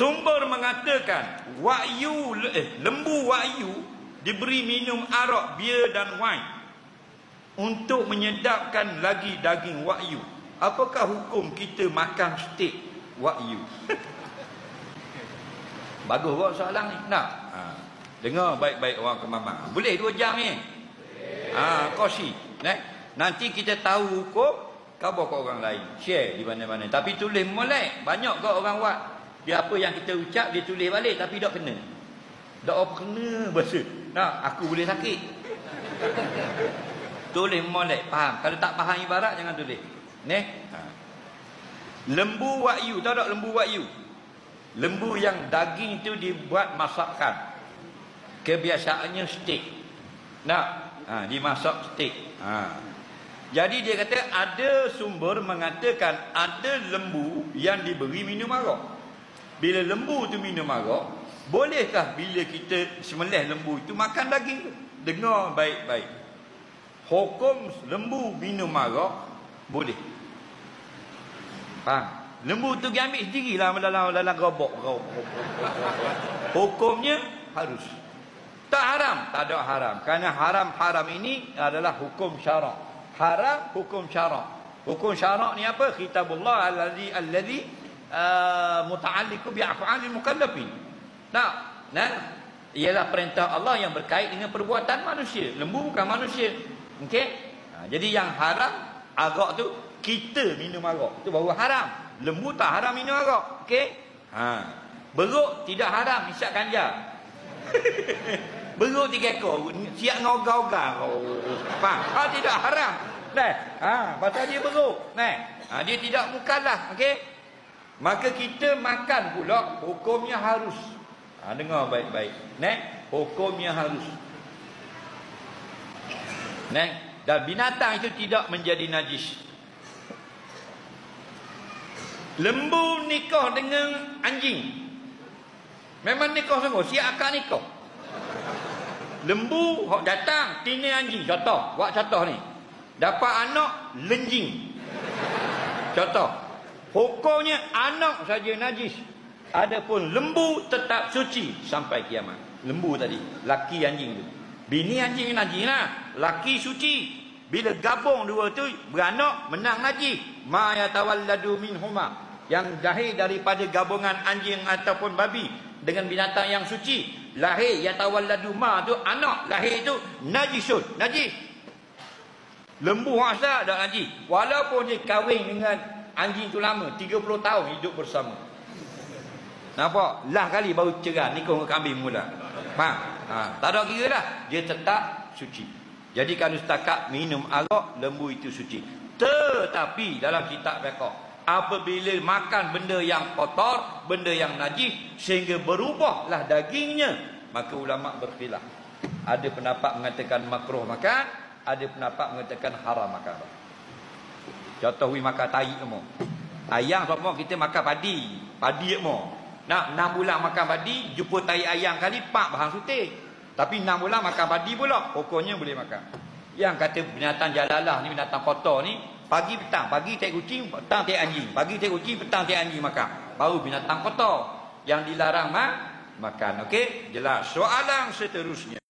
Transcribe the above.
Sumber mengatakan lembu wahyu diberi minum arak, bir dan wine untuk menyedapkan lagi daging wahyu. Apakah hukum kita makan steak wahyu? Bagus buat soalan ni. Nak? Dengar baik-baik orang kemamang. Boleh 2 jam ni? Kosi. Nanti kita tahu hukum, khabar kat orang lain. Share di mana-mana. Tapi tulis molek. Banyak kat orang buat. Dia apa yang kita ucap, dia tulis balik. Tapi tak kena. Tak apa kena bahasa. Nak, aku boleh sakit. Tulis molek. Faham? Kalau tak faham ibarat, jangan tulis. Lembu wahyu. Tahu tak lembu wahyu? Lembu yang daging itu dibuat masakan. Kebiasaannya steak. Nak? Dimasak steak. Jadi dia kata ada sumber mengatakan ada lembu yang diberi minum arak. Bila lembu tu minum arak, bolehkah bila kita sembelih lembu itu makan daging tu? Dengar baik-baik. Hukum lembu minum arak boleh. Lembu tu dia ambil sendirilah dalam gerobak. Hukumnya harus. Tak haram, tak ada haram. Kerana haram ini adalah hukum syarak. Haram hukum syarak. Hukum syarak ni apa? Kitabullah alladhi muta'alliqu bi af'alil mukallafin. Ialah perintah Allah yang berkait dengan perbuatan manusia. Lembu bukan manusia. Okey? Jadi yang haram arak tu kita minum arak. Itu baru haram. Lembu tak haram minum arak. Okey? Beruk tidak haram isap ganja. Beruk 3 ekor, siap ngogah-ogah. Faham? Tidak haram. Pasal dia beruk. Dia tidak mukallaf. Okey? Maka kita makan pula hukumnya harus. Dengar baik-baik. Hukumnya harus. Dan binatang itu tidak menjadi najis. Lembu nikah dengan anjing. Memang nikah sungguh, siap akad nikah. Lembu datang tina anjing. Contoh, buat contoh ni. Dapat anak lenjing. Contoh. Hukumnya anak saja najis. Adapun lembu tetap suci sampai kiamat. Lembu tadi, laki anjing tu. Bini anjing najis lah, laki suci. Bila gabung dua tu beranak menang najis. Ma yatawalladu minhuma, yang lahir daripada gabungan anjing ataupun babi dengan binatang yang suci, lahir yatawalladu ma tu anak lahir itu najisun, najis. Lembu asal tak najis walaupun dia kahwin dengan anjing tu lama 30 tahun hidup bersama. Nampak? Lah kali baru cerai nikah dengan kambing mula. Faham? Tak ada kira dah. Dia tetap suci. Jadi kalau setakat minum arak, lembu itu suci. Tetapi dalam kitab fiqh, apabila makan benda yang kotor, benda yang najis sehingga berubahlah dagingnya, maka ulama berkhilaf. Ada pendapat mengatakan makruh makan, ada pendapat mengatakan haram makan. Contoh makan tahi semua. Ayam semua kita makan padi. Padi semua. Nak 6 bulan makan padi, jumpa tahi ayam kali 4 bahan sutik. Tapi 6 bulan makan padi pula, pokoknya boleh makan. Yang kata binatang jalalah ni, binatang kotor ni, pagi petang, pagi tak kucing, petang tak anjing. Pagi tak kucing, petang tak anjing makan. Baru binatang kotor yang dilarang makan. Okey? Jelas. Soalan seterusnya.